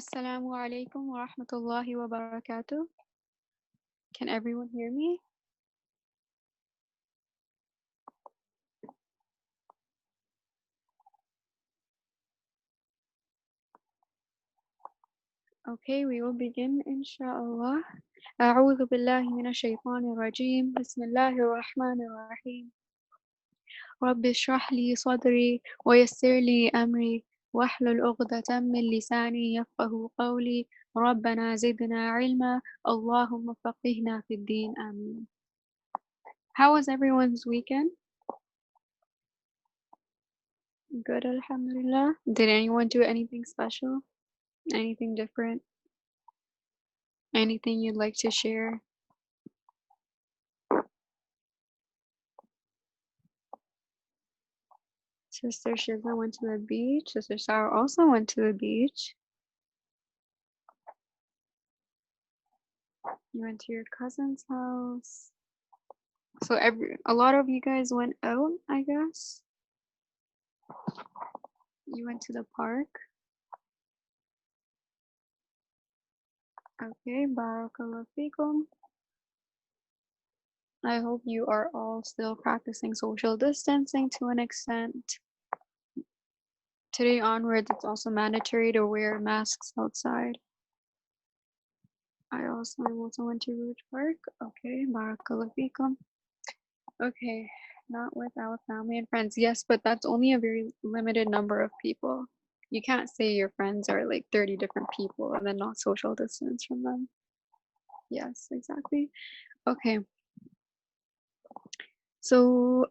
Assalamu alaikum wa rahmatullahi wa barakatuh. Can everyone hear me? Okay, we will begin inshallah. أعوذ بالله من الشيطان الرجيم. بسم الله الرحمن الرحيم. رب اشرح لي صدري ويسر لي أمري واحلل عقدة من لساني يفقه قولي ربنا زدنا علما اللهم فقهنا في الدين آمين. How was everyone's weekend? Good, alhamdulillah. Did anyone do anything special? Anything different? Anything you'd like to share? Sister Shiva went to the beach. Sister Sarah also went to the beach. You went to your cousin's house. So a lot of you guys went out, I guess. You went to the park. Okay, barakallah fikum. I hope you are all still practicing social distancing to an extent. Today onwards, it's also mandatory to wear masks outside. I also went to Rouge Park. Okay, barakallah fikum. Okay, not with our family and friends. Yes, but that's only a very limited number of people. You can't say your friends are like 30 different people and then not social distance from them. Yes, exactly. Okay. So,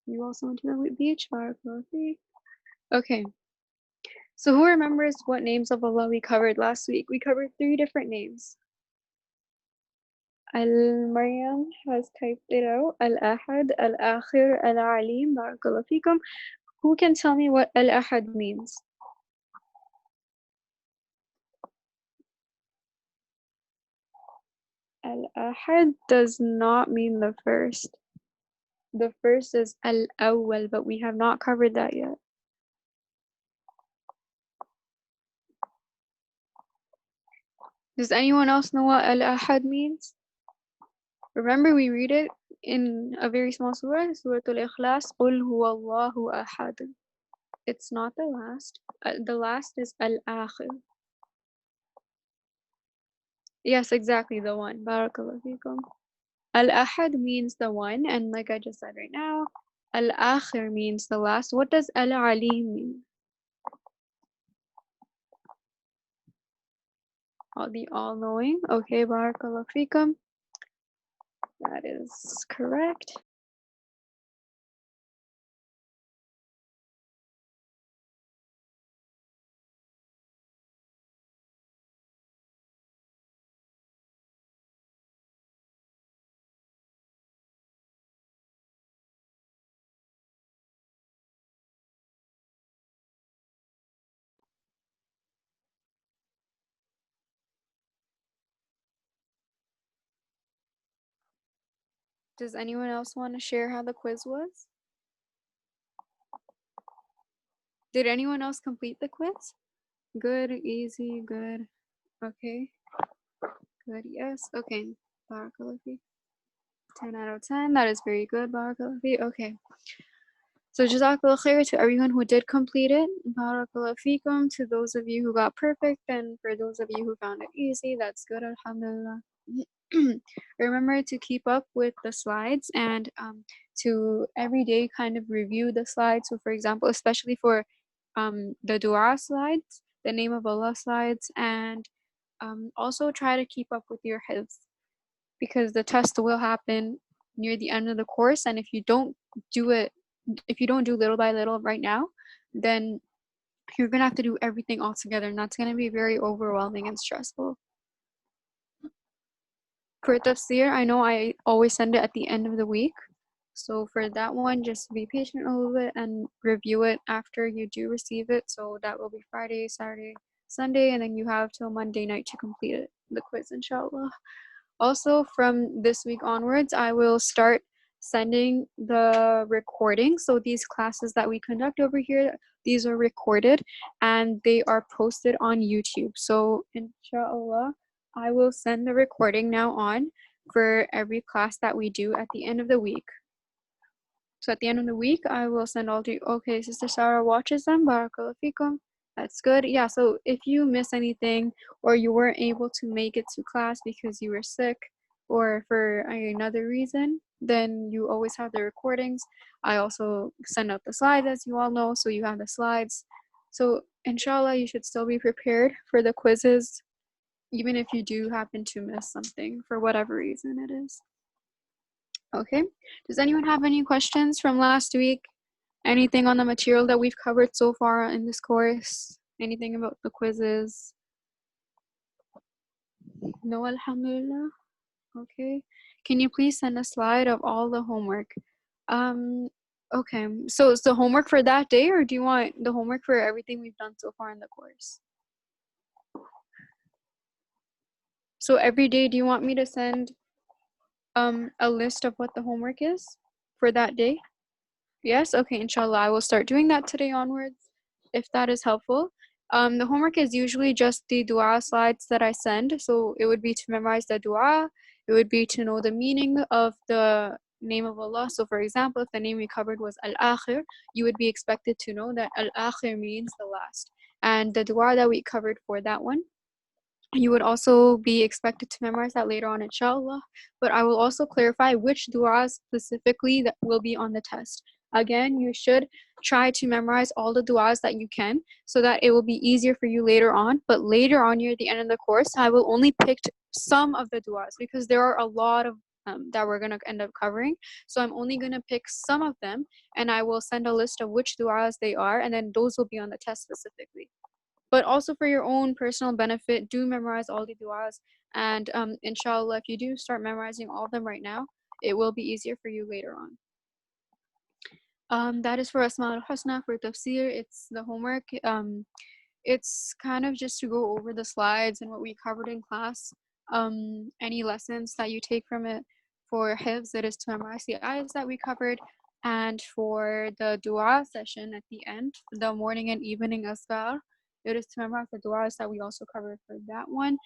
you also went to the beach, barakallah. Okay. So who remembers what names of Allah we covered last week? We covered 3 different names. Al-Maryam has typed it out. Al-Ahad, Al-Akhir, Al-Alim, barakallah fikum. Who can tell me what Al-Ahad means? Al-Ahad does not mean the first. The first is Al-Awwal, but we have not covered that yet. Does anyone else know what Al-Ahad means? Remember, we read it in a very small surah, Surah Al-Ikhlas, قُلْ هُوَ اللَّهُ أَحَدٌ. It's not the last. The last is Al-Akhir. Yes, exactly, the one. Barakallahu fikum. Al-Ahad means the one, and like I just said right now, Al-Akhir means the last. What does Al-Alim mean? The all-knowing. Okay, barakallahu fikum. That is correct. Does anyone else want to share how the quiz was? Did anyone else complete the quiz? Good, easy, good. Okay. Good, yes. Okay. Barakallahu fi. 10 out of 10. That is very good. Barakallahu fi. Okay. So Jazakallah khair to everyone who did complete it. Barakallahu fikum to those of you who got perfect, and for those of you who found it easy, that's good, alhamdulillah. Remember to keep up with the slides and to every day kind of review the slides. So for example, especially for the dua slides, the name of Allah slides, and also try to keep up with your hifz, because the test will happen near the end of the course, and if you don't do it, if you don't do little by little right now, then you're gonna have to do everything all together, and that's gonna be very overwhelming and stressful. For tafsir, I know I always send it at the end of the week, so for that one, just be patient a little bit and review it after you do receive it. So that will be Friday, Saturday, Sunday, and then you have till Monday night to complete it, the quiz, inshallah. Also, from this week onwards, I will start sending the recording. So these classes that we conduct over here, These are recorded and they are posted on YouTube. So inshallah, I will send the recording now on for every class that we do at the end of the week. So at the end of the week, I will send all to you. Okay, Sister Sarah watches them. Barakallahu fikum. That's good. Yeah, so if you miss anything or you weren't able to make it to class because you were sick or for another reason, then you always have the recordings. I also send out the slides, as you all know, so you have the slides. So inshallah, you should still be prepared for the quizzes, even if you do happen to miss something for whatever reason it is. Okay, does anyone have any questions from last week? Anything on the material that we've covered so far in this course? Anything about the quizzes? No, alhamdulillah. Okay, can you please send a slide of all the homework? Okay, so is the homework for that day, or do you want the homework for everything we've done so far in the course? So every day, do you want me to send a list of what the homework is for that day? Yes, okay, inshallah, I will start doing that today onwards, if that is helpful. The homework is usually just the dua slides that I send, so it would be to memorize the dua, it would be to know the meaning of the name of Allah. So for example, if the name we covered was Al-Akhir, you would be expected to know that Al-Akhir means the last. And the dua that we covered for that one, you would also be expected to memorize that later on, inshallah. But I will also clarify which du'as specifically that will be on the test. Again, you should try to memorize all the du'as that you can so that it will be easier for you later on. But later on, near the end of the course, I will only pick some of the du'as because there are a lot of that we're going to end up covering. So I'm only going to pick some of them and I will send a list of which du'as they are, and then those will be on the test specifically. But also for your own personal benefit, do memorize all the du'as, and inshallah, if you do start memorizing all of them right now, it will be easier for you later on. That is for Asma al-Husna. For tafsir, it's the homework. It's kind of just to go over the slides and what we covered in class. Any lessons that you take from it. For hifz, it is to memorize the ayahs that we covered. And for the dua session at the end, the morning and evening azkar, it is to memorize the duas that we also covered for that one.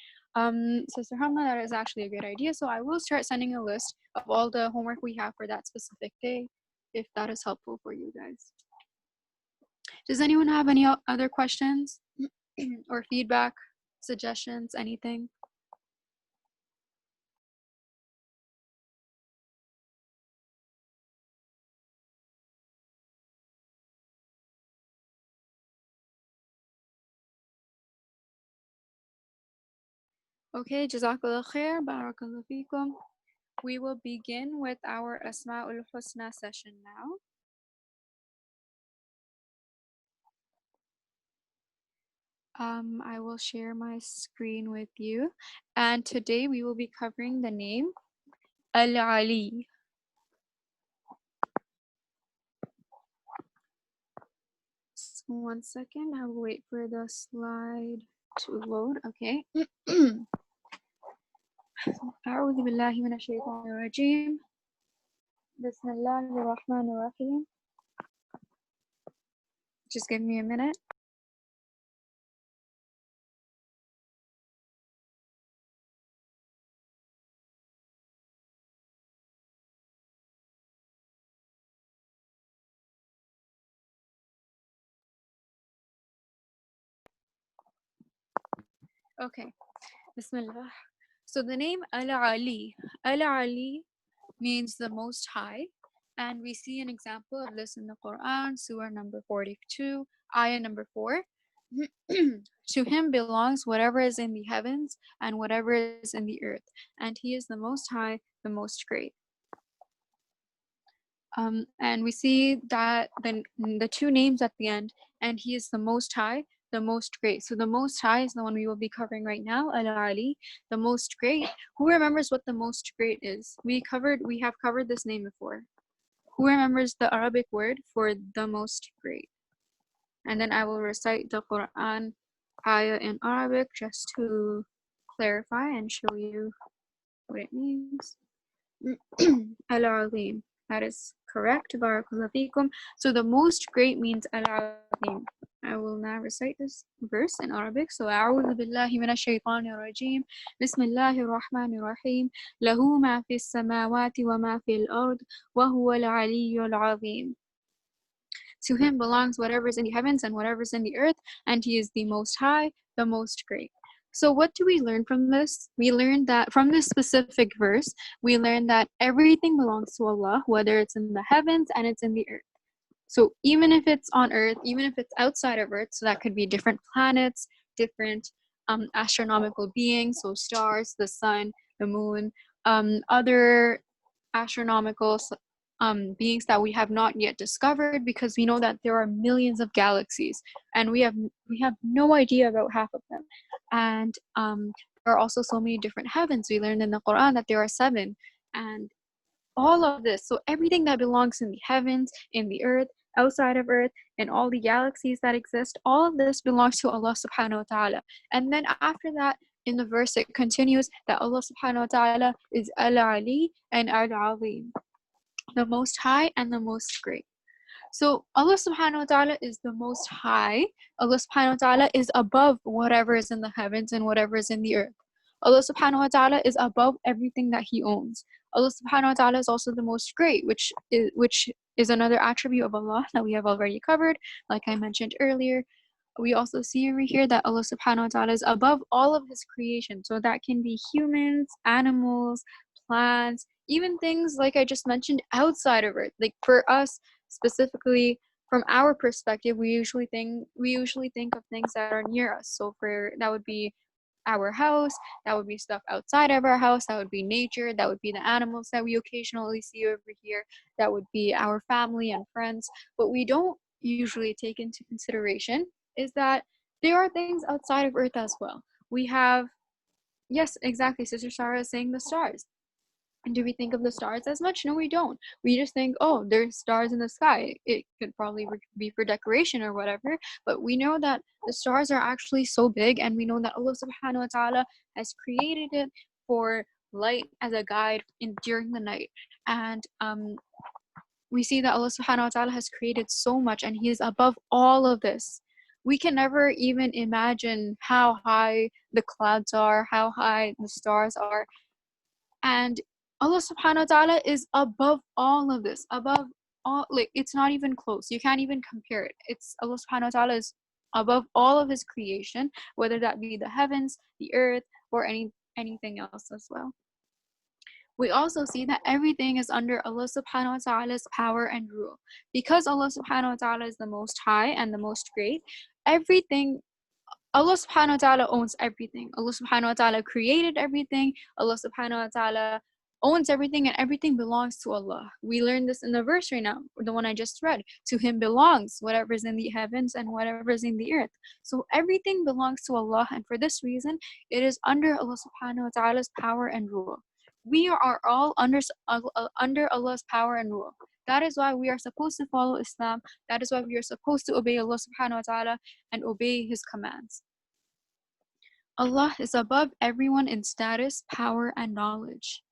Sister Hamna, that is actually a great idea. So I will start sending a list of all the homework we have for that specific day, if that is helpful for you guys. Does anyone have any other questions or feedback, suggestions, anything? Okay, Jazakallah khair, Barakallahu feekum. We will begin with our Asma'ul Husna session now. I will share my screen with you. And today we will be covering the name Al-Ali. So 1 second, I will wait for the slide to load. Okay. أعوذ بالله من الشيطان الرجيم. بسم الله الرحمن الرحيم. Just give me a minute. Okay. Bismillah. So the name Al-Ali. Al-Ali means the Most High. And we see an example of this in the Quran, Surah number 42, ayah number 4. To him belongs whatever is in the heavens and whatever is in the earth, and he is the Most High, the Most Great. And we see that the two names at the end, and he is the Most High, the Most Great. So the Most High is the one we will be covering right now, Al-Ali, the Most Great. Who remembers what the Most Great is? We have covered this name before. Who remembers the Arabic word for the Most Great? And then I will recite the Quran ayah in Arabic just to clarify and show you what it means. Al-Azim. That is correct. Barakallahu feekum. So the Most Great means Al-Azim. الرجيم. I will now recite this verse in Arabic. So أعوذ بالله من الشيطان الرجيم. بسم الله الرحمن الرحيم. له ما في السماوات وما في الأرض وهو العلي العظيم. To him belongs whatever is in the heavens and whatever is in the earth, and he is the most high, the most great. So what do we learn from this? We learn that from this specific verse, we learn that everything belongs to Allah, whether it's in the heavens and it's in the earth. So even if it's on Earth, even if it's outside of Earth, so that could be different planets, different astronomical beings, so stars, the sun, the moon, other astronomical beings that we have not yet discovered, because we know that there are millions of galaxies, and we have no idea about half of them. And there are also so many different heavens. We learned in the Quran that there are 7, and all of this, so everything that belongs in the heavens, in the earth, outside of earth, and all the galaxies that exist, all of this belongs to Allah subhanahu wa ta'ala. And then after that, in the verse it continues that Allah subhanahu wa ta'ala is al-ali and al-azim, the most high and the most great. So Allah subhanahu wa ta'ala is the most high. Allah subhanahu wa ta'ala is above whatever is in the heavens and whatever is in the earth. Allah subhanahu wa ta'ala is above everything that he owns. Allah subhanahu wa ta'ala is also the most great, which is another attribute of Allah that we have already covered, like I mentioned earlier. We also see over here that Allah subhanahu wa ta'ala is above all of his creation. So that can be humans, animals, plants, even things like I just mentioned outside of Earth. Like for us specifically, from our perspective, we usually think of things that are near us. So for that would be our house, that would be stuff outside of our house, that would be nature, that would be the animals that we occasionally see over here, that would be our family and friends. But we don't usually take into consideration is that there are things outside of Earth as well. We have, yes, exactly, Sister Sarah is saying the stars. And do we think of the stars as much? No, we don't. We just think, oh, there's stars in the sky. It could probably be for decoration or whatever. But we know that the stars are actually so big, and we know that Allah subhanahu wa ta'ala has created it for light as a guide during the night. And we see that Allah subhanahu wa ta'ala has created so much, and he is above all of this. We can never even imagine how high the clouds are, how high the stars are. And Allah subhanahu wa ta'ala is above all of this, above all, like it's not even close. You can't even compare it. It's Allah subhanahu wa ta'ala is above all of his creation, whether that be the heavens, the earth, or anything else as well. We also see that everything is under Allah subhanahu wa ta'ala's power and rule. Because Allah subhanahu wa ta'ala is the most high and the most great, everything, Allah subhanahu wa ta'ala owns everything. Allah subhanahu wa ta'ala created everything. Allah subhanahu wa ta'ala owns everything, and everything belongs to Allah. We learned this in the verse right now, the one I just read. To him belongs whatever is in the heavens and whatever is in the earth. So everything belongs to Allah, and for this reason, it is under Allah subhanahu wa ta'ala's power and rule. We are all under Allah's power and rule. That is why we are supposed to follow Islam. That is why we are supposed to obey Allah subhanahu wa ta'ala and obey his commands. Allah is above everyone in status, power, and knowledge.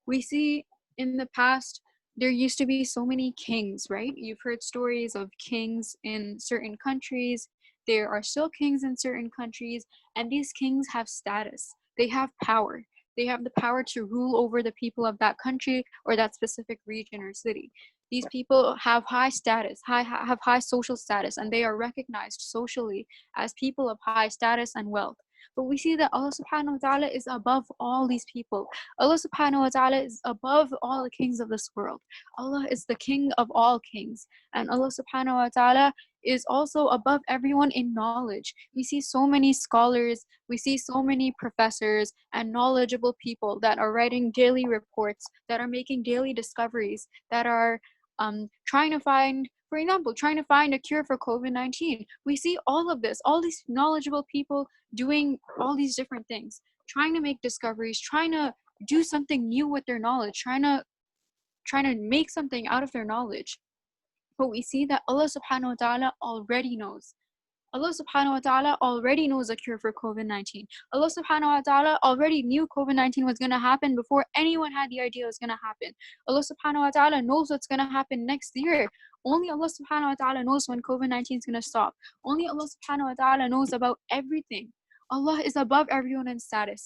We see in the past, there used to be so many kings, right? You've heard stories of kings in certain countries. There are still kings in certain countries, and these kings have status. They have power. They have the power to rule over the people of that country or that specific region or city. These people have high status, have high social status, and they are recognized socially as people of high status and wealth. But we see that Allah subhanahu wa ta'ala is above all these people. Allah subhanahu wa ta'ala is above all the kings of this world. Allah is the king of all kings. And Allah subhanahu wa ta'ala is also above everyone in knowledge. We see so many scholars, we see so many professors and knowledgeable people that are writing daily reports, that are making daily discoveries, that are trying to find, for example, trying to find a cure for COVID-19. We see all of this, all these knowledgeable people doing all these different things, trying to make discoveries, trying to do something new with their knowledge, trying to make something out of their knowledge. But we see that Allah subhanahu wa ta'ala already knows. Allah subhanahu wa ta'ala already knows a cure for COVID-19. Allah subhanahu wa ta'ala already knew COVID-19 was going to happen before anyone had the idea it was going to happen. Allah subhanahu wa ta'ala knows what's going to happen next year. Only Allah subhanahu wa ta'ala knows when COVID-19 is going to stop. Only Allah subhanahu wa ta'ala knows about everything. Allah is above everyone in status.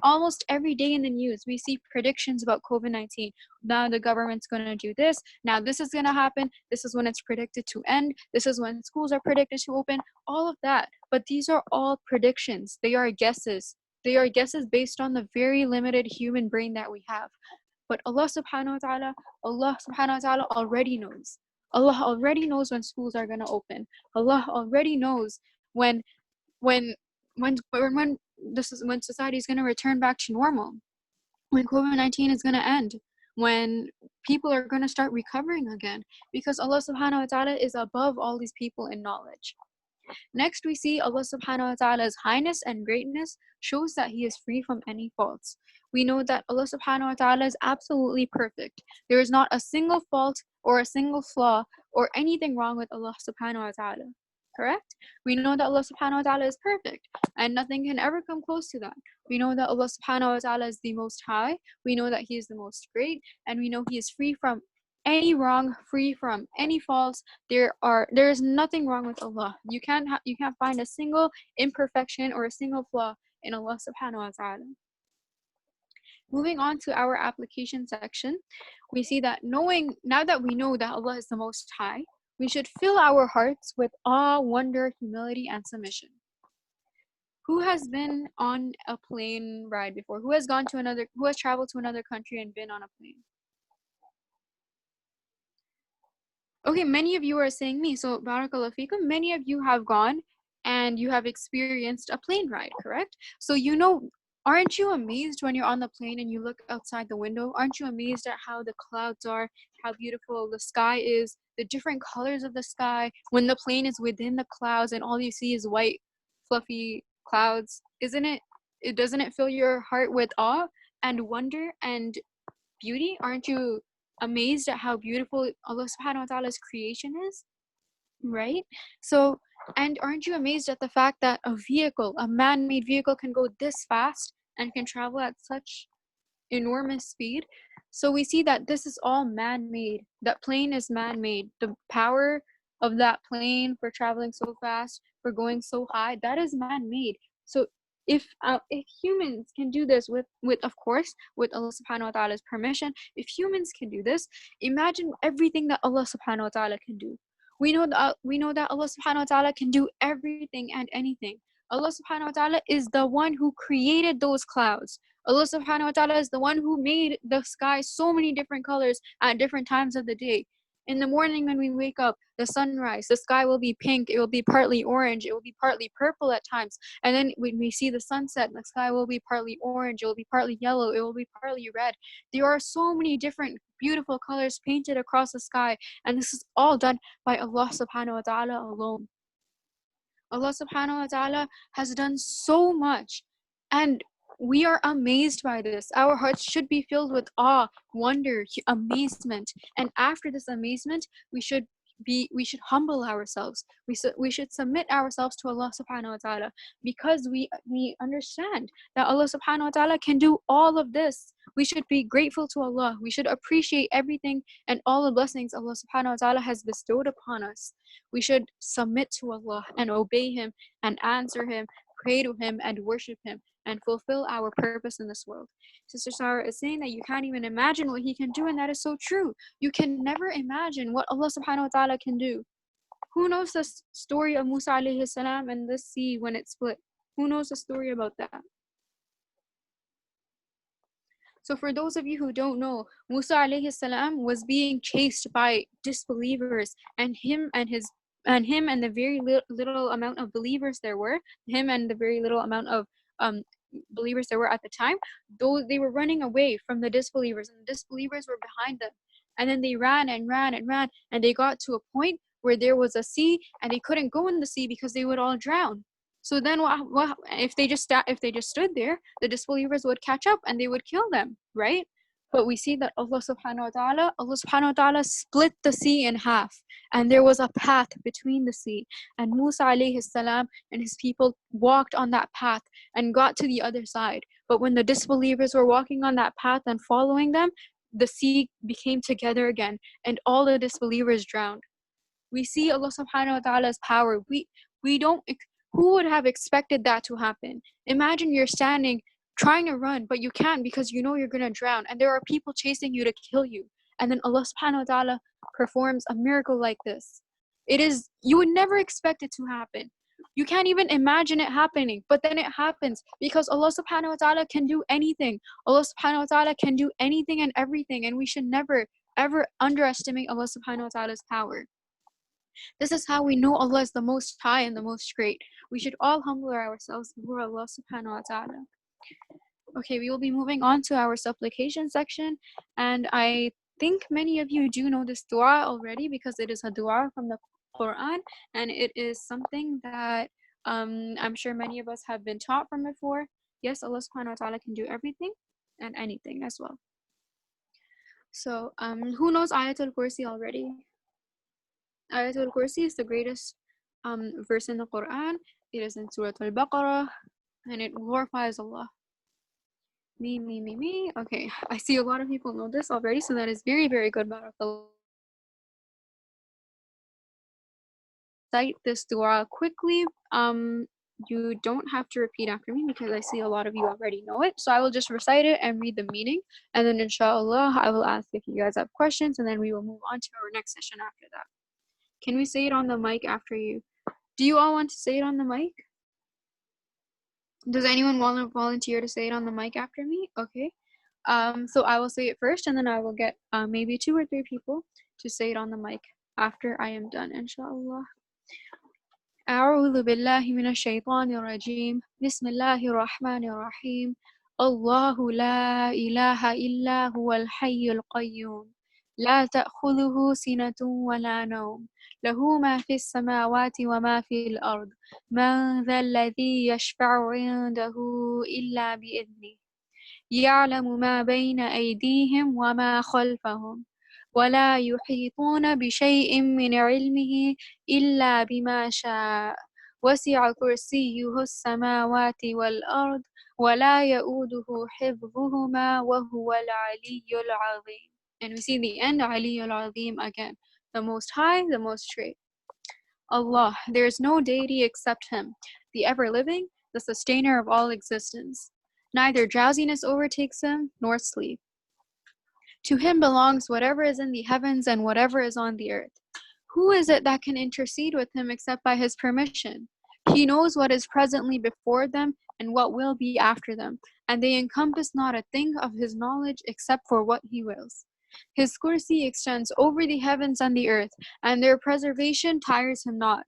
Almost every day in the news, we see predictions about COVID-19. Now the government's going to do this. Now this is going to happen. This is when it's predicted to end. This is when schools are predicted to open. All of that. But these are all predictions. They are guesses. They are guesses based on the very limited human brain that we have. But Allah subhanahu wa ta'ala already knows. Allah already knows when schools are going to open. Allah already knows when when when society is going to return back to normal, when COVID-19 is going to end, when people are going to start recovering again, because Allah subhanahu wa ta'ala is above all these people in knowledge. Next, we see Allah subhanahu wa ta'ala's highness and greatness shows that He is free from any faults. We know that Allah subhanahu wa ta'ala is absolutely perfect. There is not a single fault or a single flaw or anything wrong with Allah subhanahu wa ta'ala. Correct? We know that Allah subhanahu wa ta'ala is perfect and nothing can ever come close to that. We know that Allah subhanahu wa ta'ala is the most high. We know that He is the most great, and we know He is free from any wrong, free from any faults. There is nothing wrong with Allah. You can't find a single imperfection or a single flaw in Allah subhanahu wa ta'ala. Moving on to our application section, we see that now that we know that Allah is the most high, we should fill our hearts with awe, wonder, humility, and submission. Who has been on a plane ride before? Who has traveled to another country and been on a plane? Okay, many of you are saying me. So, barakallahu feekum, many of you have gone and you have experienced a plane ride, correct? So, aren't you amazed when you're on the plane and you look outside the window? Aren't you amazed at how the clouds are, how beautiful the sky is, the different colors of the sky, when the plane is within the clouds and all you see is white, fluffy clouds? Doesn't it fill your heart with awe and wonder and beauty? Aren't you amazed at how beautiful Allah subhanahu wa ta'ala's creation is? Right? So, and aren't you amazed at the fact that a man-made vehicle can go this fast and can travel at such enormous speed? So we see that this is all man-made. That plane is man-made. The power of that plane for traveling so fast, for going so high, that is man-made. So if humans can do this with of course with Allah subhanahu wa ta'ala's permission, if humans can do this, imagine everything that Allah subhanahu wa ta'ala can do. We know that Allah subhanahu wa ta'ala can do everything and anything. Allah subhanahu wa ta'ala is the one who created those clouds. Allah subhanahu wa ta'ala is the one who made the sky so many different colors at different times of the day. In the morning when we wake up, the sunrise, the sky will be pink, it will be partly orange, it will be partly purple at times. And then when we see the sunset, the sky will be partly orange, it will be partly yellow, it will be partly red. There are so many different beautiful colors painted across the sky, and this is all done by Allah subhanahu wa ta'ala alone. Allah subhanahu wa ta'ala has done so much, and we are amazed by this. Our hearts should be filled with awe, wonder, amazement. And after this amazement, we should humble ourselves. We should submit ourselves to Allah subhanahu wa ta'ala, because we understand that Allah subhanahu wa ta'ala can do all of this. We should be grateful to Allah. We should appreciate everything and all the blessings Allah subhanahu wa ta'ala has bestowed upon us. We should submit to Allah and obey Him and answer Him, pray to Him and worship Him, and fulfill our purpose in this world. Sister Sarah is saying that you can't even imagine what He can do, and that is so true. You can never imagine what Allah subhanahu wa ta'ala can do. Who knows the story of Musa alayhi salam and the sea when it split? Who knows the story about that? So for those of you who don't know, Musa alayhi salam was being chased by disbelievers, and him and the very little amount of believers there were, believers there were at the time, though they were running away from the disbelievers, and the disbelievers were behind them. And then they ran and ran and ran, and they got to a point where there was a sea, and they couldn't go in the sea because they would all drown. So then what if they just stood there, the disbelievers would catch up and they would kill them, right? But we see that Allah subhanahu wa ta'ala split the sea in half, and there was a path between the sea. And Musa alayhi salam and his people walked on that path and got to the other side. But when the disbelievers were walking on that path and following them, the sea became together again, and all the disbelievers drowned. We see Allah subhanahu wa ta'ala's power. We don't, who would have expected that to happen? Imagine you're standing trying to run, but you can't because you know you're gonna drown, and there are people chasing you to kill you. And then Allah subhanahu wa ta'ala performs a miracle like this. It is, you would never expect it to happen. You can't even imagine it happening, but then it happens because Allah subhanahu wa ta'ala can do anything. Allah subhanahu wa ta'ala can do anything and everything, and we should never ever underestimate Allah subhanahu wa ta'ala's power. This is how we know Allah is the most high and the most great. We should all humble ourselves before Allah subhanahu wa ta'ala. Okay, we will be moving on to our supplication section, and I think many of you do know this dua already because it is a dua from the Quran, and it is something that I'm sure many of us have been taught from before. Yes, Allah subhanahu wa ta'ala can do everything and anything as well. So who knows Ayatul Kursi already? Ayatul Kursi is the greatest verse in the Quran. It is in Surah Al-Baqarah, and it glorifies Allah. Me. Okay, I see a lot of people know this already, so that is very, very good. Barakallah. Cite this dua quickly. You don't have to repeat after me because I see a lot of you already know it. So I will just recite it and read the meaning, and then inshallah I will ask if you guys have questions, and then we will move on to our next session after that. Can we say it on the mic after you? Do you all want to say it on the mic? Does anyone want to volunteer to say it on the mic after me? Okay. So I will say it first, and then I will get maybe 2 or 3 people to say it on the mic after I am done, inshallah. أعوذ بالله من الشيطان الرجيم بسم الله الرحمن الرحيم الله لا إله إلا هو الحي القيوم لا تأخذه سنة ولا نوم له ما في السماوات وما في الأرض من ذا الذي يشفع عنده إلا بإذنه يعلم ما بين أيديهم وما خلفهم ولا يحيطون بشيء من علمه إلا بما شاء وسع كرسيه السماوات والأرض ولا يؤوده حفظهما وهو العلي العظيم. And we see the end, Ali al-Azim again. The Most High, the Most Great. Allah, there is no deity except Him, the ever-living, the sustainer of all existence. Neither drowsiness overtakes Him, nor sleep. To Him belongs whatever is in the heavens and whatever is on the earth. Who is it that can intercede with Him except by His permission? He knows what is presently before them and what will be after them, and they encompass not a thing of His knowledge except for what He wills. His kursi extends over the heavens and the earth, and their preservation tires Him not.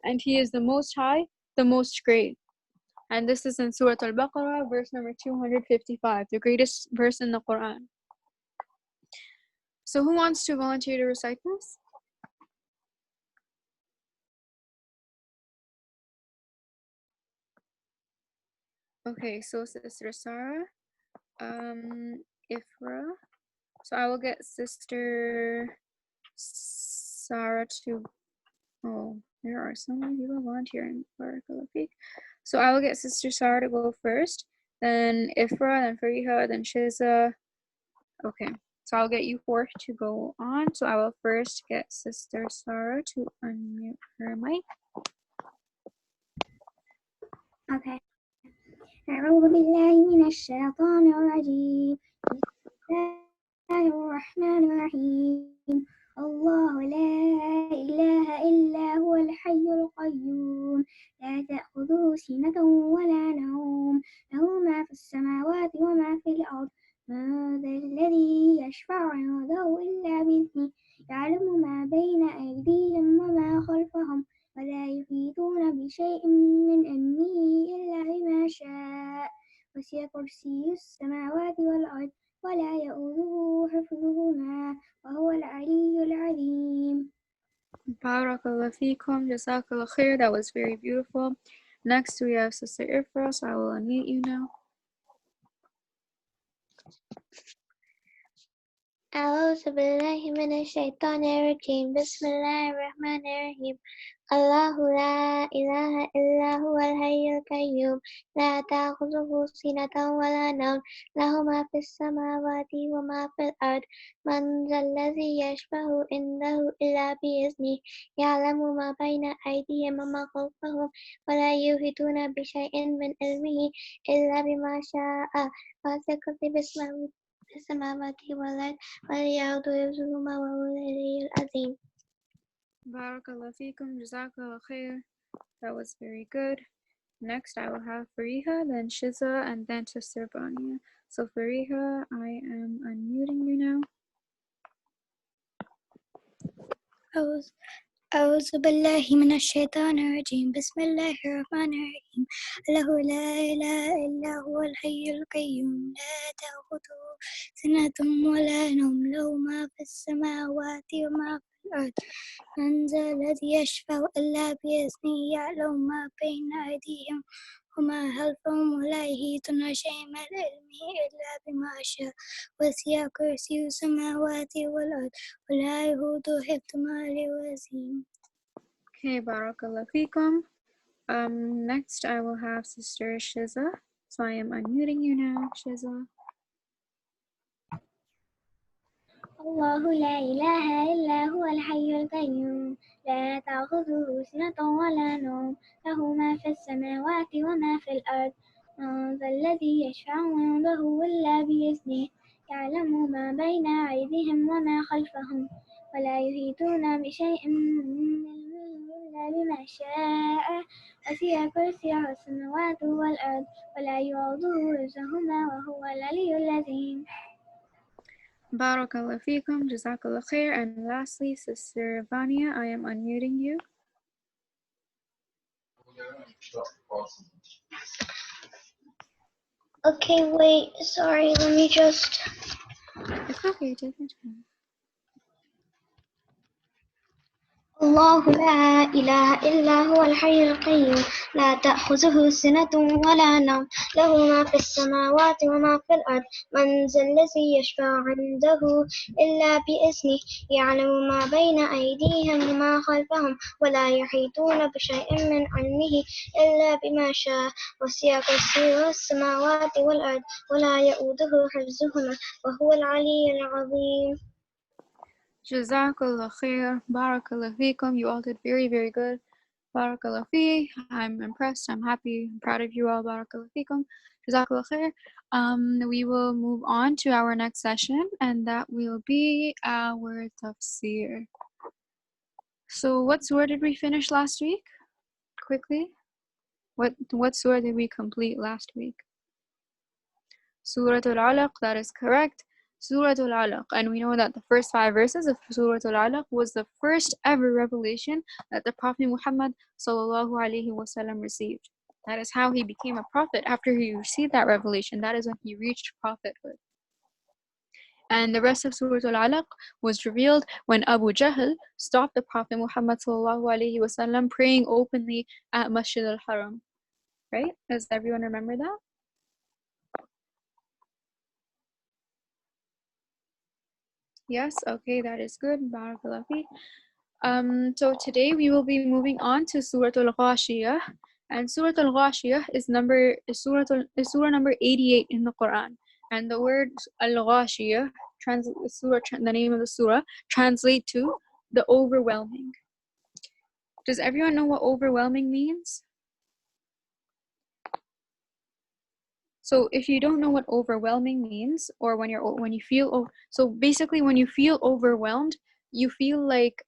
And He is the Most High, the Most Great. And this is in Surah Al-Baqarah, verse number 255, the greatest verse in the Quran. So who wants to volunteer to recite this? Okay, so Sister Sarah, Ifra. So I will get Sister Sarah to, oh, there are so many people volunteering for Kalafik. So I will get Sister Sarah to go first, then Ifra, then Fariha, then Shiza. Okay, so I'll get you 4 to go on. So I will first get Sister Sarah to unmute her mic. Okay. أعوذ بالله من الشيطان الرجيم بسم الله الرحمن الرحيم الله لا إله إلا هو الحي القيوم لا تأخذه سنة ولا نوم له ما في السماوات وما في الأرض من ذا الذي يشفع عنده إلا بإذنه يعلم ما بين أيديهم وما خلفهم ولا يحيطون بشيء من علمه إلا بما شاء وسع كرسيه السماوات والأرض ولا يؤوده حفظهما وهو العلي العظيم. Barakallah feekum, Jazakallah khair. That was very beautiful. Next we have Sister Ifra, so I will unmute you now. أعوذ بالله من الشيطان الرجيم بسم الله الرحمن الرحيم الله لا إله إلا هو الحي القيوم لا تأخذه سنة ولا نوم له ما في السماوات وما في الأرض من ذا الذي يشفع عنده إلا بإذنه يعلم ما بين أيديهم وما خلفهم ولا يحيطون بشيء من علمه إلا بما شاء وسع كرسيه السماوات والأرض ولا يعود حفظهما وهو العلي العظيم. Barakallah fikum, Jazakallah khair. That was very good. Next, I will have Fariha, then Shiza, and then Sister Bania. So, Fariha, I am unmuting you now. أعوذ بالله من الشيطان الرجيم بسم الله الرحمن الرحيم الله لا إله إلا هو الحي القيوم لا تأخذه سنة ولا نوم له ما في السماوات وما في الأرض من ذا الذي يشفع إلا بإذنه يعلم ما بين أيديهم وما خلفهم ولا يحيطون شيئا من علمه إلا بما شاء وسع كرسيه السماوات والأرض ولا يؤوده حفظهما العظيم. Okay, Barakallah fikum. Next, I will have Sister Shiza. So, I am unmuting you now, Shiza. الله لا إله إلا هو الحي القيوم لا تأخذه سنة ولا نوم له ما في السماوات وما في الأرض من ذا الذي يشفع عنده إلا بإذنه يعلم ما بين أيديهم وما خلفهم ولا يحيطون بشيء من علمه إلا بما شاء وسع كرسيه السماوات والأرض ولا يعوده حفظهما وهو العلي العظيم. Barakallah fikum, Jazakallah khair. And lastly, Sister Vania, I am unmuting you. Okay, wait, sorry, let me just... It's okay, take your time. الله لا إله إلا هو الحي القيوم لا تأخذه سنة ولا نوم له ما في السماوات وما في الأرض من ذا الذي يشفع عنده إلا بإذنه يعلم ما بين أيديهم وما خلفهم ولا يحيطون بشيء من علمه إلا بما شاء وسع كرسيه السماوات والأرض ولا يؤوده حفظهما وهو العلي العظيم. Jazakallah khair, Barakallah fikum. You all did very, very good. Barakallah fi. I'm impressed. I'm happy. I'm proud of you all. Barakallah fikum. Jazakallah khair. We will move on to our next session, and that will be our tafsir. So, what surah did we finish last week? Quickly. What surah did we complete last week? Surah Al-Alaq, that is correct. Surah Al-Alaq, and we know that the first 5 verses of Surah Al-Alaq was the first ever revelation that the Prophet Muhammad ﷺ received. That is how he became a prophet. After he received that revelation, that is when he reached prophethood. And the rest of Surah Al-Alaq was revealed when Abu Jahl stopped the Prophet Muhammad ﷺ praying openly at Masjid al-Haram. Right? Does everyone remember that? Yes, okay, that is good. Barakallah fi. So today we will be moving on to Surah Al-Ghashiyah, and Surah Al-Ghashiyah is surah number 88 in the Quran, and the word Al-Ghashiyah, the name of the surah, translate to the overwhelming. Does everyone know what overwhelming means? So if you don't know what overwhelming means, or when you feel so basically when you feel overwhelmed, you feel like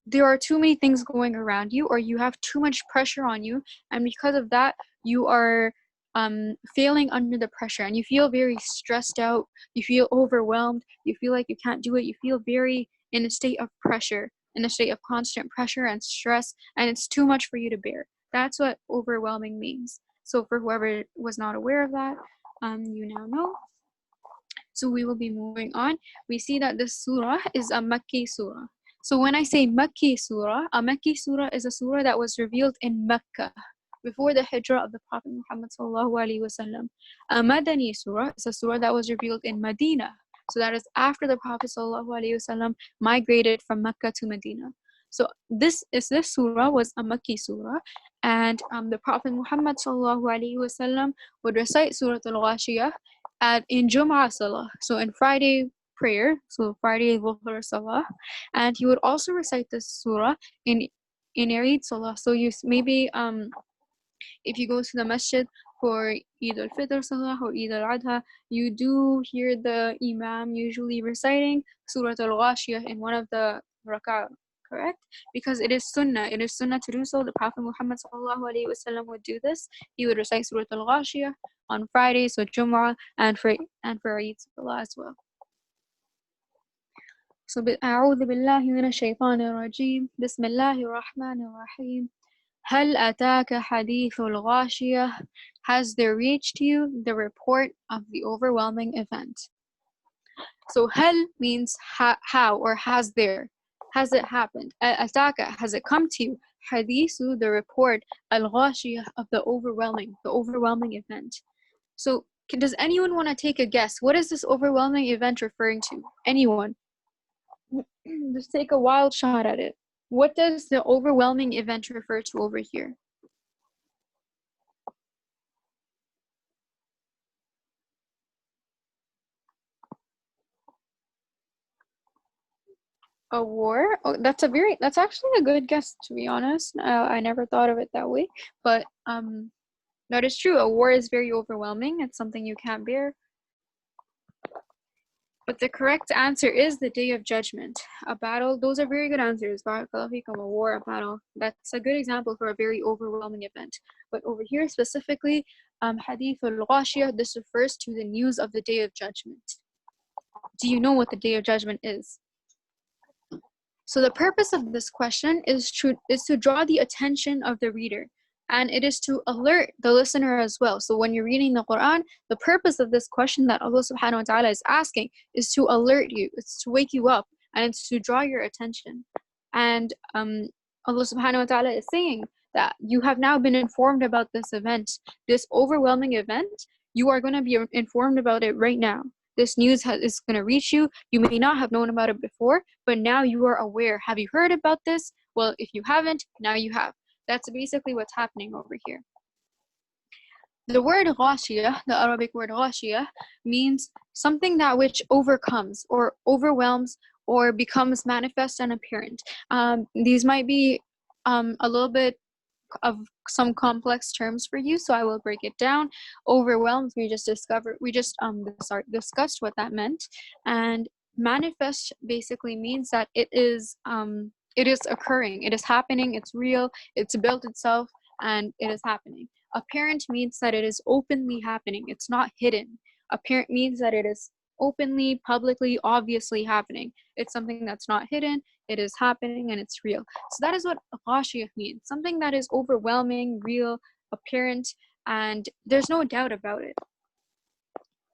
there are too many things going around you, or you have too much pressure on you, and because of that you are failing under the pressure, and you feel very stressed out, you feel overwhelmed, you feel like you can't do it, you feel very in a state of pressure, in a state of constant pressure and stress, and it's too much for you to bear. That's what overwhelming means. So for whoever was not aware of that, you now know. So we will be moving on. We see that this surah is a Makki surah. So when I say Makki surah, a Makki surah is a surah that was revealed in Mecca before the hijrah of the Prophet Muhammad sallallahu alaihi wasallam. A Madani surah is a surah that was revealed in Medina So that is after the Prophet ﷺ migrated from Mecca to Medina. So this surah was a Makki surah, and the Prophet Muhammad ﷺ would recite Surah Al-Ghashiyah in Jum'ah Salah, so in Friday prayer, so Friday Dhuhr Salah, and he would also recite this surah in Eid Salah. So you maybe if you go to the masjid for Eid al-Fitr Salah or Eid al-Adha, you do hear the Imam usually reciting Surah Al-Ghashiyah in one of the rak'ah, correct? Because it is sunnah to do so. The Prophet Muhammad ﷺ would do this. He would recite Surah Al-Ghashiyah on Fridays, so Jum'ah, and for Eid Salah as well. So أعوذ بالله من الشيطان الرجيم بسم الله الرحمن الرحيم هل أتاك حديث الغاشية? Has there reached you the report of the overwhelming event? So hal means how or has there. Has it happened? Ataka, has it come to you? Hadithu, the report, al-ghashiyah, of the overwhelming event. So does anyone want to take a guess? What is this overwhelming event referring to? Anyone? Just take a wild shot at it. What does the overwhelming event refer to over here? A war? Oh, that's actually a good guess, to be honest. I never thought of it that way, but that is true. A war is very overwhelming. It's something you can't bear. But the correct answer is the Day of Judgment. A battle. Those are very good answers. Barakallahu feekum. A war, a battle. That's a good example for a very overwhelming event. But over here specifically, Hadith al-Ghashiyah, this refers to the news of the Day of Judgment. Do you know what the Day of Judgment is? So the purpose of this question is to draw the attention of the reader, and it is to alert the listener as well. So when you're reading the Quran, the purpose of this question that Allah subhanahu wa ta'ala is asking is to alert you, it's to wake you up, and it's to draw your attention. And Allah subhanahu wa ta'ala is saying that you have now been informed about this event, this overwhelming event. You are going to be informed about it right now. This news is going to reach you. You may not have known about it before, but now you are aware. Have you heard about this? Well, if you haven't, now you have. That's basically what's happening over here. The word ghashiyah, the Arabic word ghashiyah, means something that which overcomes or overwhelms or becomes manifest and apparent. These might be a little bit of some complex terms for you, so I will break it down. Overwhelmed, we just discussed what that meant, and manifest basically means that it is occurring, it is happening, it's real, it's built itself, and it is happening. Apparent means that it is openly happening, it's not hidden. Apparent means that it is openly, publicly, obviously happening. It's something that's not hidden, it is happening, and it's real. So that is what ghashiyah means, something that is overwhelming, real, apparent, and there's no doubt about it.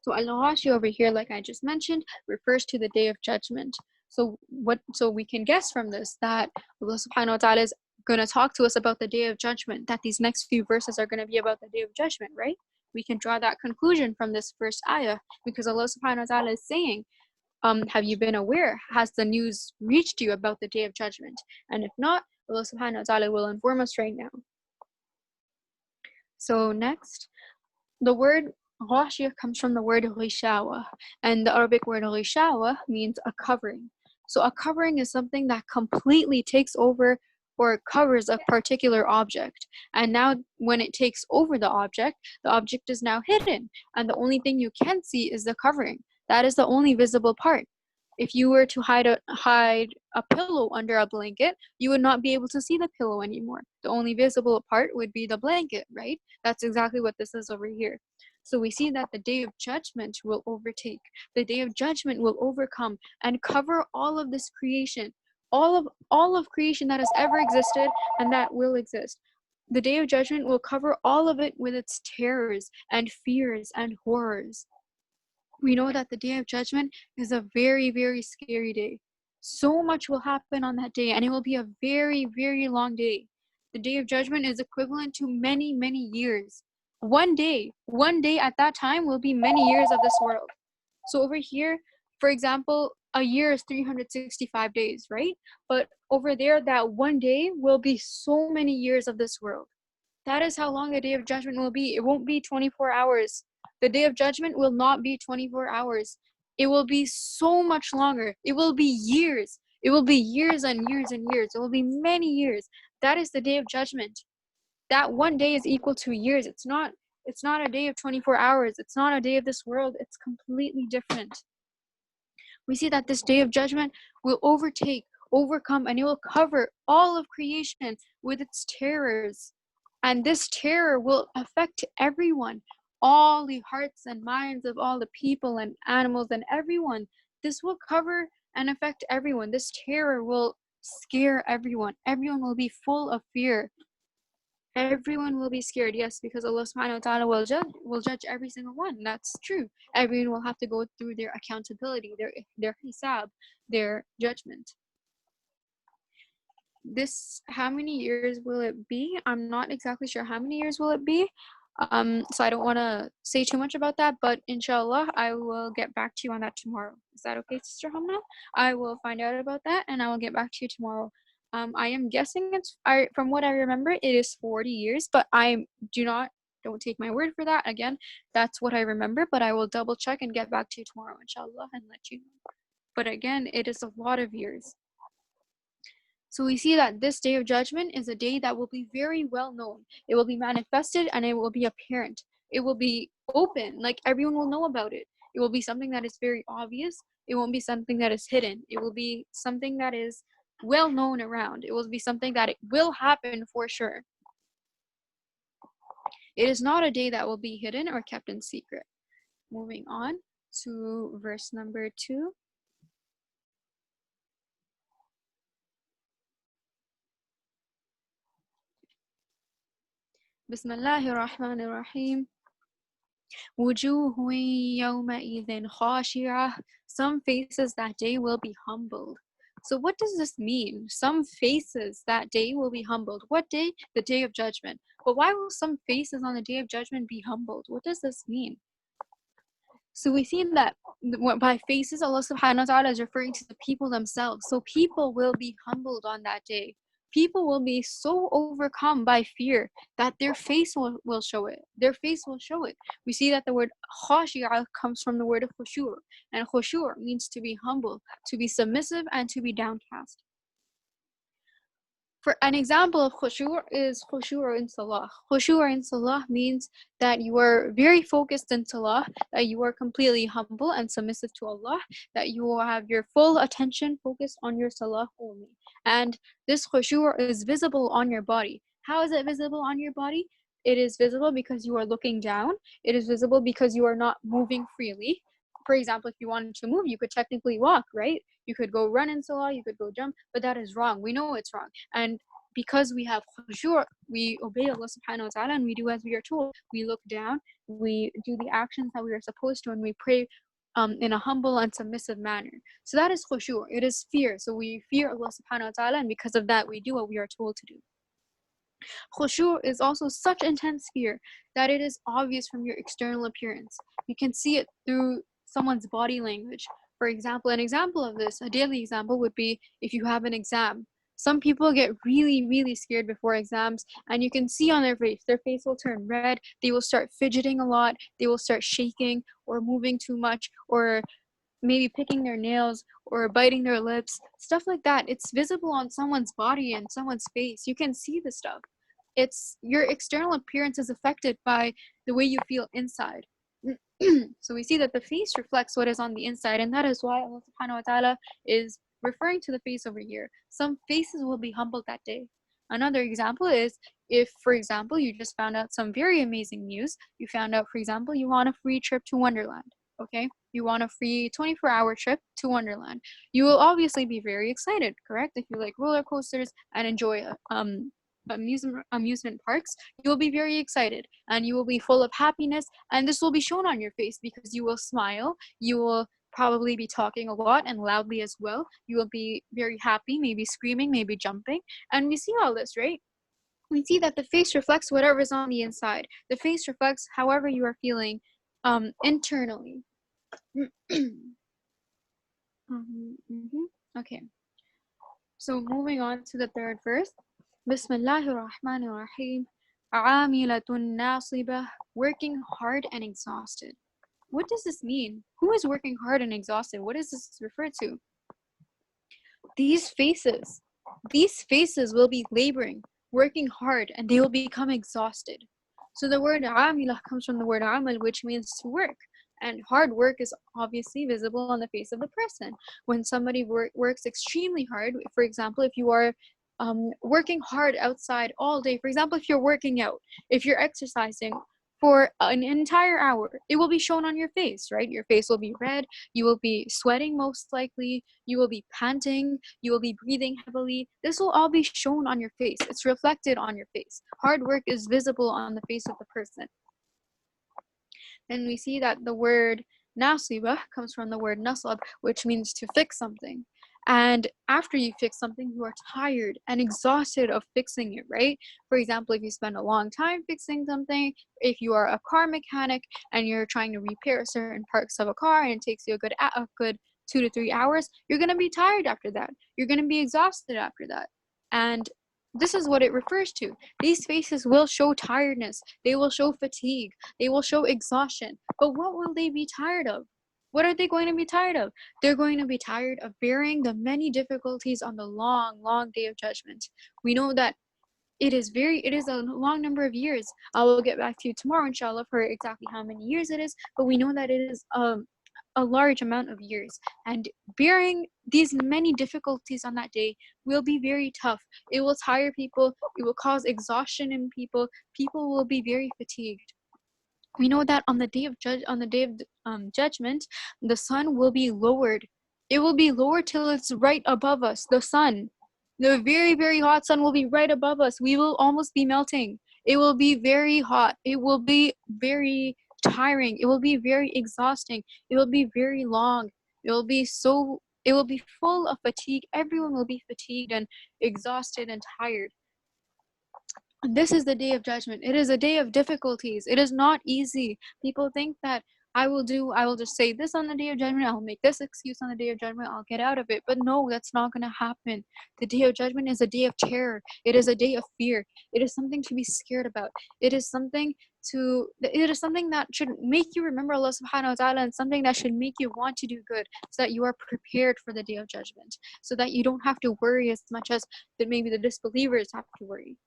So al-ghashiyah over here, like I just mentioned, refers to the Day of Judgment. So we can guess from this that Allah subhanahu wa ta'ala is going to talk to us about the Day of Judgment, that these next few verses are going to be about the Day of Judgment, right? We can draw that conclusion from this first ayah, because Allah subhanahu wa ta'ala is saying, have you been aware? Has the news reached you about the Day of Judgment? And if not, Allah subhanahu wa ta'ala will inform us right now. So next, the word ghashiyah comes from the word ghishawa, and the Arabic word ghishawa means a covering. So a covering is something that completely takes over or covers a particular object. And now when it takes over the object is now hidden, and the only thing you can see is the covering. That is the only visible part. If you were to hide a pillow under a blanket, you would not be able to see the pillow anymore. The only visible part would be the blanket, right? That's exactly what this is over here. So we see that the Day of Judgment will overtake. The Day of Judgment will overcome and cover all of this creation, all of creation that has ever existed and that will exist. The Day of Judgment will cover all of it with its terrors and fears and horrors. We know that the Day of Judgment is a very, very scary day. So much will happen on that day, and it will be a very, very long day. The Day of Judgment is equivalent to many, many years. One day at that time will be many years of this world. So over here, For example, a year is 365 days, right? But over there, that one day will be so many years of this world. That is how long the day of judgment will be. It won't be 24 hours. The day of judgment will not be 24 hours. It will be so much longer. It will be years. It will be years and years and years. It will be many years. That is the day of judgment. That one day is equal to years. It's not a day of 24 hours. It's not a day of this world. It's completely different. We see that this day of judgment will overcome, and it will cover all of creation with its terrors. And this terror will affect everyone, all the hearts and minds of all the people and animals and everyone. This will cover and affect everyone. This terror will scare everyone. Everyone will be full of fear. Everyone will be scared, yes, because Allah subhanahu wa ta'ala will judge every single one. That's true. Everyone will have to go through their accountability, their hisab, their judgment. This, how many years will it be? I'm not exactly sure how many years will it be. So I don't want to say too much about that, but inshallah, I will get back to you on that tomorrow. Is that okay, Sister Hamna? I will find out about that and I will get back to you tomorrow. I am guessing from what I remember, it is 40 years, but don't take my word for that. Again, that's what I remember, but I will double check and get back to you tomorrow, inshallah, and let you know. But again, it is a lot of years. So we see that this day of judgment is a day that will be very well known. It will be manifested and it will be apparent. It will be open, like everyone will know about it. It will be something that is very obvious. It won't be something that is hidden. It will be something that is well known around. It will be something that it will happen for sure. It is not a day that will be hidden or kept in secret. Moving on to verse number 2. Bismillahir Rahmanir Rahim. Wujuhu yawma'idhin khashi'ah. Some faces that day will be humbled. So what does this mean? Some faces that day will be humbled. What day? The day of judgment. But why will some faces on the day of judgment be humbled? What does this mean? So we see that by faces, Allah subhanahu wa ta'ala is referring to the people themselves. So people will be humbled on that day. People will be so overcome by fear that their face will show it. Their face will show it. We see that the word khashi'ah comes from the word of khushu'. And khushu' means to be humble, to be submissive, and to be downcast. For an example of khushu' is khushu' in salah. Khushu' in salah means that you are very focused in salah, that you are completely humble and submissive to Allah, that you will have your full attention focused on your salah only. And this khushu' is visible on your body. How is it visible on your body? It is visible because you are looking down. It is visible because you are not moving freely. For example, if you wanted to move, you could technically walk, right? You could go run in salah, you could go jump, but that is wrong. We know it's wrong. And because we have khushu', we obey Allah subhanahu wa ta'ala and we do as we are told. We look down, we do the actions that we are supposed to, and we pray in a humble and submissive manner. So that is khushu'. It is fear. So we fear Allah subhanahu wa ta'ala, and because of that, we do what we are told to do. Khushu' is also such intense fear that it is obvious from your external appearance. You can see it through someone's body language. For example, an example of this, a daily example would be if you have an exam. Some people get really, really scared before exams, and you can see on their face will turn red, they will start fidgeting a lot, they will start shaking or moving too much, or maybe picking their nails or biting their lips, stuff like that. It's visible on someone's body and someone's face. You can see the stuff. It's your external appearance is affected by the way you feel inside. So we see that the face reflects what is on the inside, and that is why Allah subhanahu wa ta'ala is referring to the face over here. Some faces will be humbled that day. Another example is if, for example, you just found out some very amazing news. You found out, for example, you want a free trip to Wonderland. Okay, you want a free 24-hour trip to Wonderland. You will obviously be very excited, correct? If you like roller coasters and enjoy amusement parks, you will be very excited and you will be full of happiness, and this will be shown on your face because you will smile. You will probably be talking a lot and loudly as well. You will be very happy, maybe screaming, maybe jumping, and we see all this, right? We see that the face reflects whatever is on the inside. The face reflects however you are feeling internally. Okay, so moving on to the third verse. Bismillahir Rahmanir Rahim. Amilatun nasibah, working hard and exhausted. What does this mean? Who is working hard and exhausted? What does this refer to? These faces. These faces will be laboring, working hard, and they will become exhausted. So the word amilah comes from the word amal, which means to work. And hard work is obviously visible on the face of the person. When somebody works extremely hard, for example, if you are working hard outside all day, for example, if you're working out, if you're exercising for an entire hour, it will be shown on your face, right? Your face will be red, you will be sweating most likely, you will be panting, you will be breathing heavily. This will all be shown on your face. It's reflected on your face. Hard work is visible on the face of the person. And we see that the word nasiba comes from the word nasab, which means to fix something. And after you fix something, you are tired and exhausted of fixing it, right? For example, if you spend a long time fixing something, if you are a car mechanic and you're trying to repair certain parts of a car and it takes you a good 2 to 3 hours, you're going to be tired after that. You're going to be exhausted after that. And this is what it refers to. These faces will show tiredness. They will show fatigue. They will show exhaustion. But what will they be tired of? What are they going to be tired of? They're going to be tired of bearing the many difficulties on the long, long day of judgment. We know that it is a long number of years. I will get back to you tomorrow, inshallah, for exactly how many years it is, but we know that it is a large amount of years. And bearing these many difficulties on that day will be very tough. It will tire people, it will cause exhaustion in people. People will be very fatigued. We know that on the day of judgment, the sun will be lowered. It will be lowered till it's right above us. The sun, the very, very hot sun will be right above us. We will almost be melting. It will be very hot. It will be very tiring. It will be very exhausting. It will be very long. It will be full of fatigue. Everyone will be fatigued and exhausted and tired. This is the day of judgment. It is a day of difficulties. It is not easy. People think that I will just say this on the day of judgment. I'll make this excuse on the day of judgment. I'll get out of it. But no, that's not going to happen. The day of judgment is a day of terror. It is a day of fear. It is something to be scared about. It is something that should make you remember Allah subhanahu wa ta'ala, and something that should make you want to do good, so that you are prepared for the day of judgment, so that you don't have to worry as much as that maybe the disbelievers have to worry.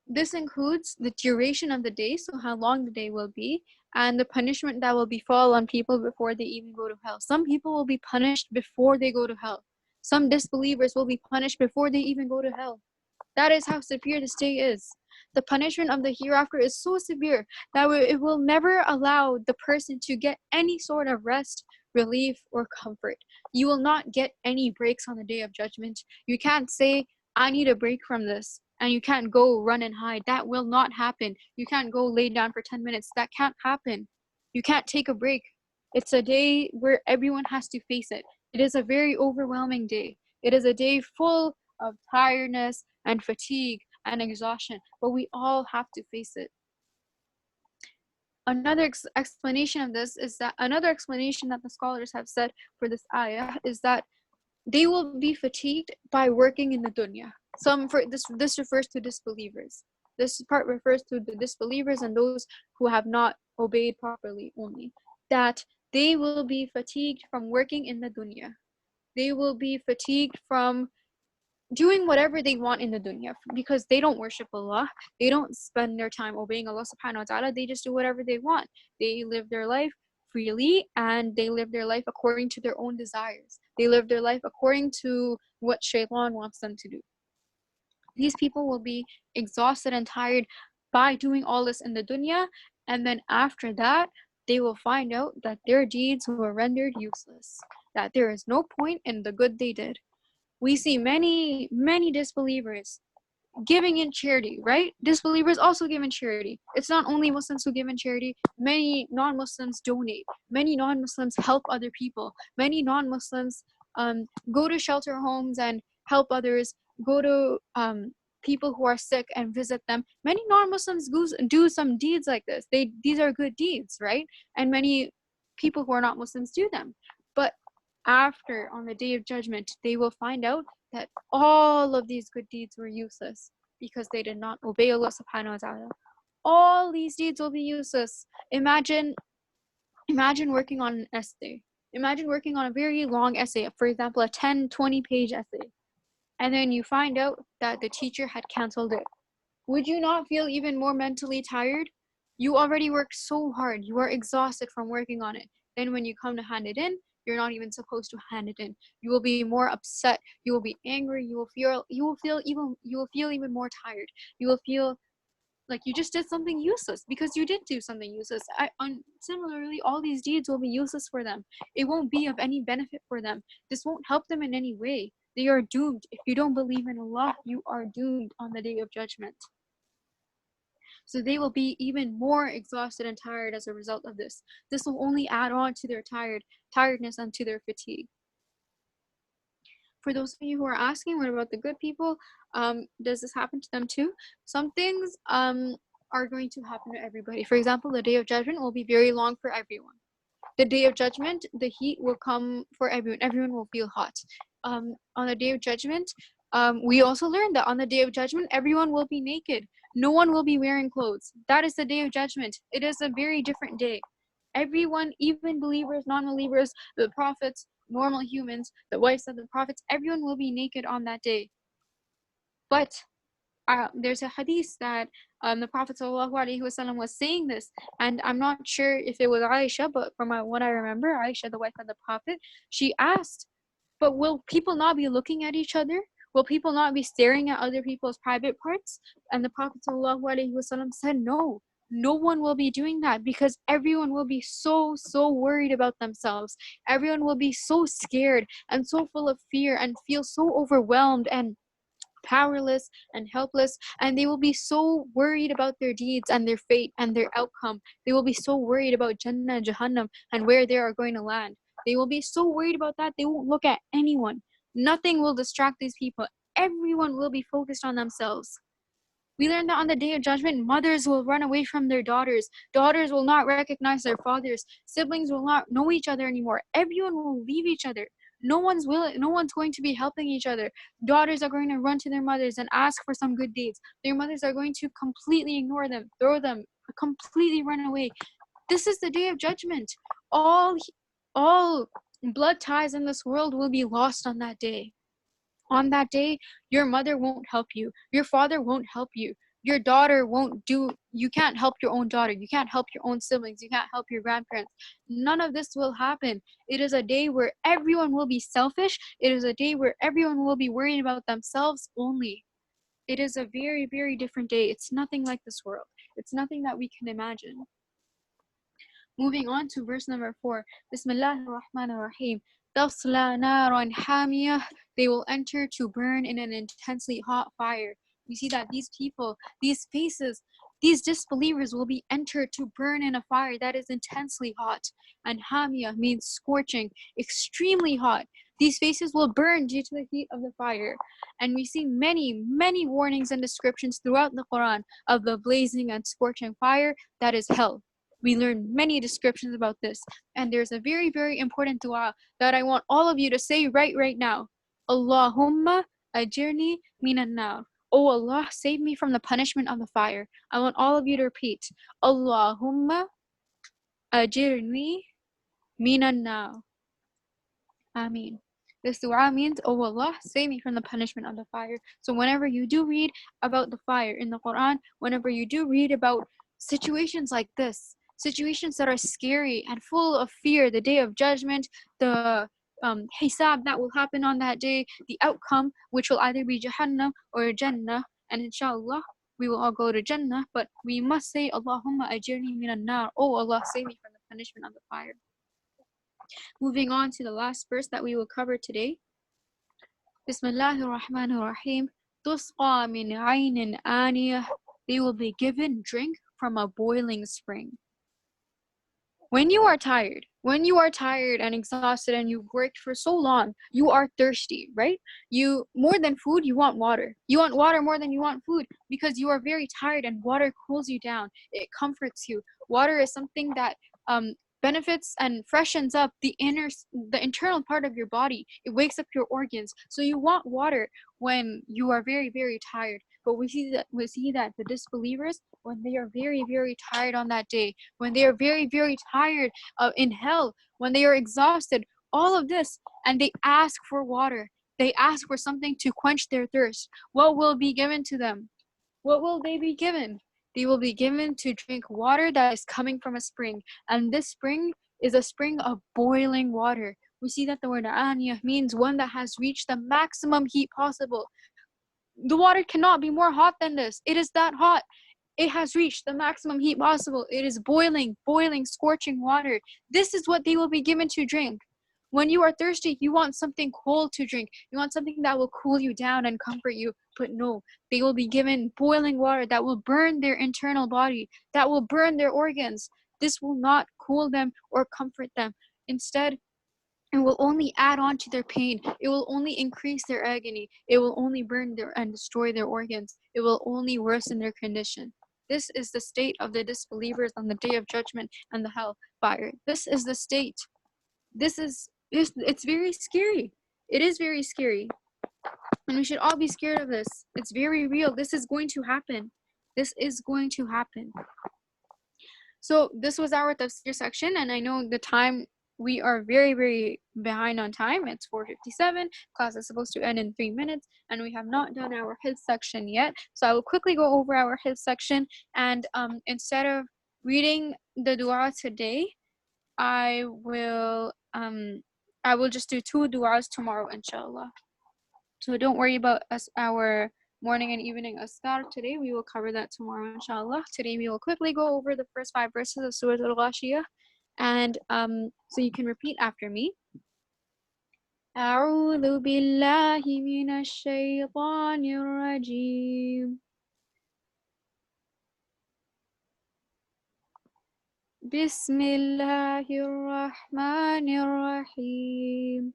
This includes the duration of the day, so how long the day will be, and the punishment that will befall on people before they even go to hell. Some people will be punished before they go to hell. Some disbelievers will be punished before they even go to hell. That is how severe this day is. The punishment of the hereafter is so severe that it will never allow the person to get any sort of rest, relief, or comfort. You will not get any breaks on the day of judgment. You can't say, I need a break from this, and you can't go run and hide. That will not happen. You can't go lay down for 10 minutes. That can't happen. You can't take a break. It's a day where everyone has to face it. It is a very overwhelming day. It is a day full of tiredness and fatigue and exhaustion, but we all have to face it. Another explanation of this is that another explanation that the scholars have said for this ayah is that they will be fatigued by working in the dunya. This refers to disbelievers. This part refers to the disbelievers and those who have not obeyed properly only. That they will be fatigued from working in the dunya. They will be fatigued from doing whatever they want in the dunya, because they don't worship Allah. They don't spend their time obeying Allah subhanahu wa ta'ala. They just do whatever they want. They live their life freely, and they live their life according to their own desires. They live their life according to what shaitan wants them to do. These people will be exhausted and tired by doing all this in the dunya, and then after that they will find out that their deeds were rendered useless, that there is no point in the good they did. We see many disbelievers giving in charity, right? Disbelievers also give in charity. It's not only Muslims who give in charity. Many non-Muslims donate. Many non-Muslims help other people. Many non-Muslims go to shelter homes and help others. Go to people who are sick and visit them. Many non-Muslims do some deeds like this. These are good deeds, right? And many people who are not Muslims do them. But after, on the day of judgment, they will find out that all of these good deeds were useless because they did not obey Allah subhanahu wa ta'ala. All these deeds will be useless. Imagine working on an essay. Imagine working on a very long essay, for example, a 10-20 page essay, and then you find out that the teacher had cancelled it. Would you not feel even more mentally tired? You already worked so hard. You are exhausted from working on it. Then when you come to hand it in, you're not even supposed to hand it in. You will be more upset. You will be angry. You will feel even more tired. You will feel like you just did something useless because you did do something useless. Similarly, all these deeds will be useless for them. It won't be of any benefit for them. This won't help them in any way. They are doomed. If you don't believe in Allah, you are doomed on the day of judgment. So they will be even more exhausted and tired as a result of this. This will only add on to their tiredness and to their fatigue. For those of you who are asking, what about the good people? Does this happen to them too? Some things are going to happen to everybody. For example, the day of judgment will be very long for everyone. The day of judgment, the heat will come for everyone. Everyone will feel hot. On the day of judgment, we also learned that on the day of judgment, everyone will be naked. No one will be wearing clothes. That is the day of judgment. It is a very different day. Everyone, even believers, non-believers, the prophets, normal humans, the wives of the prophets, everyone will be naked on that day. But there's a hadith that the Prophet ﷺ was saying this, and I'm not sure if it was Aisha, but from what I remember, Aisha, the wife of the Prophet, she asked, but will people not be looking at each other? Will people not be staring at other people's private parts? And the Prophet ﷺ said, no one will be doing that because everyone will be so worried about themselves. Everyone will be so scared and so full of fear and feel so overwhelmed and powerless and helpless, and they will be so worried about their deeds and their fate and their outcome. They will be so worried about Jannah and Jahannam and where they are going to land. They will be so worried about that they won't look at anyone. Nothing will distract these people. Everyone will be focused on themselves. We learned that on the day of judgment, mothers will run away from their daughters. Daughters will not recognize their fathers. Siblings will not know each other anymore. Everyone will leave each other. No one's going to be helping each other. Daughters are going to run to their mothers and ask for some good deeds. Their mothers are going to completely ignore them, throw them, completely run away. This is the day of judgment. All blood ties in this world will be lost on that day. On that day, your mother won't help you. Your father won't help you. Your daughter you can't help your own daughter. You can't help your own siblings. You can't help your grandparents. None of this will happen. It is a day where everyone will be selfish. It is a day where everyone will be worrying about themselves only. It is a very, very different day. It's nothing like this world. It's nothing that we can imagine. Moving on to verse number 4. Bismillahir Rahmanir Rahim. Tasla naran hamiyah. They will enter to burn in an intensely hot fire. We see that these people, these faces, these disbelievers will be entered to burn in a fire that is intensely hot. And hamiyah means scorching, extremely hot. These faces will burn due to the heat of the fire. And we see many, many warnings and descriptions throughout the Quran of the blazing and scorching fire that is hell. We learn many descriptions about this. And there's a very, very important dua that I want all of you to say right now. Allahumma ajirni minan nar. Oh Allah, save me from the punishment of the fire. I want all of you to repeat. Allahumma ajirni minan nar. Ameen. This dua means, oh Allah, save me from the punishment of the fire. So whenever you do read about the fire in the Quran, whenever you do read about situations like this, situations that are scary and full of fear, the day of judgment, the hisab that will happen on that day, the outcome, which will either be Jahannam or Jannah, and inshallah, we will all go to Jannah, but we must say, Allahumma ajirni minan nar. Oh Allah, save me from the punishment of the fire. Moving on to the last verse that we will cover today. Bismillahir Rahmanir Rahim. Tusqa min aynin aniyah. They will be given drink from a boiling spring. When you are tired and exhausted and you've worked for so long, you are thirsty, right? You, more than food, you want water. You want water more than you want food because you are very tired and water cools you down. It comforts you. Water is something that benefits and freshens up the internal part of your body. It wakes up your organs. So you want water when you are very, very tired. But we see that the disbelievers, when they are very, very tired on that day, when they are very, very tired in hell, when they are exhausted, all of this, and they ask for water. They ask for something to quench their thirst. What will be given to them? What will they be given? They will be given to drink water that is coming from a spring. And this spring is a spring of boiling water. We see that the word aniyah means one that has reached the maximum heat possible. The water cannot be more hot than this. It is that hot. It has reached the maximum heat possible. It is boiling, scorching water. This is what they will be given to drink. When you are thirsty, you want something cold to drink. You want something that will cool you down and comfort you. But no, they will be given boiling water that will burn their internal body, that will burn their organs. This will not cool them or comfort them. Instead, it will only add on to their pain. It will only increase their agony. It will only burn and destroy their organs. It will only worsen their condition. This is the state of the disbelievers on the day of judgment and the hellfire. This is the state. It's very scary. It is very scary. And we should all be scared of this. It's very real. This is going to happen. This is going to happen. So this was our tafsir section, and I know the time, we are very, very behind on time. It's 4:57. Class is supposed to end in 3 minutes, and we have not done our hifz section yet. So I will quickly go over our hifz section, and instead of reading the dua today, I will just do 2 duas tomorrow, inshallah. So don't worry about our morning and evening astar today. We will cover that tomorrow, inshallah. Today we will quickly go over the first 5 verses of Surah Al-Ghashiyah, and so you can repeat after me. أعوذ بالله من الشيطان الرجيم. بسم الله الرحمن الرحيم.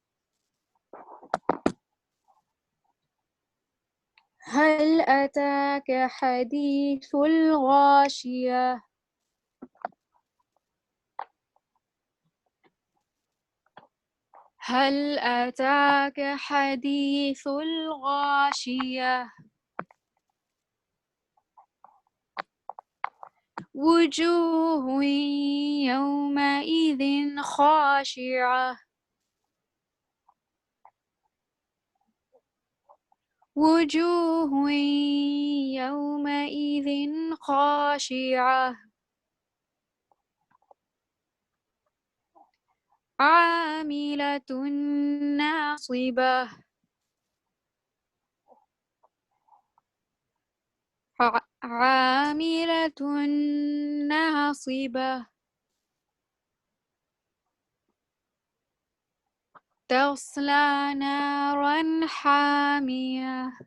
هل أتاك حديث الغاشية. هل أتاك حديث الغاشية. وجوه يومئذ خاشعة. وجوه يومئذ خاشعة. عاملة ناصبة. عاملة ناصبة. تصلى نارا حامية.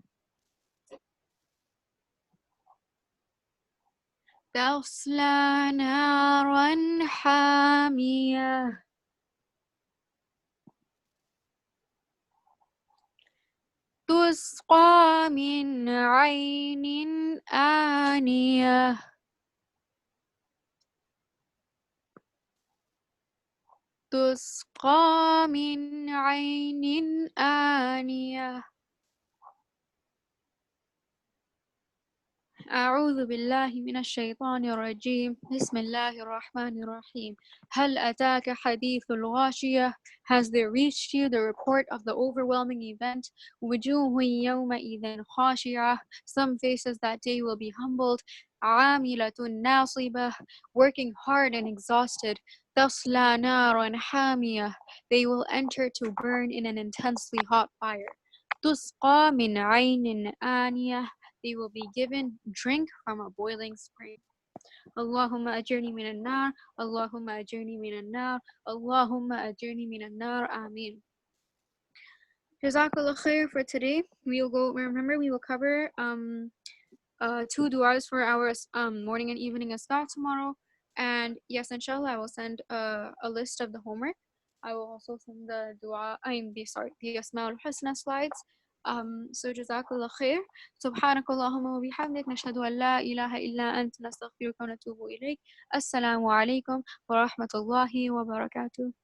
تصلى نارا حامية. تسقى من عين آنية. تسقى من عين آنية. أعوذ بالله من الشيطان الرجيم. بسم الله الرحمن الرحيم. هل أتاك حديث الغاشية. Has there reached you the report of the overwhelming event? وجوه يومئذ خاشعة. Some faces that day will be humbled. عاملة ناصبة. Working hard and exhausted. تصلى نارا حامية. They will enter to burn in an intensely hot fire. تسقى من عين آنية. They will be given drink from a boiling spring. Allahumma ajirni minan nar. Allahumma ajirni minan nar. Allahumma ajirni minan nar. Ameen. Jazakallah khair for today. We will cover 2 du'as for our morning and evening asghar tomorrow. And yes, inshallah, I will send a list of the homework. I will also send the dua, the Asma al-Husna slides. So جزاkallah khair. سبحانك اللهم وبحمدك نشهد أن لا إله إلا أنت نستغفرك ونتوب إليك. السلام عليكم ورحمة الله وبركاته.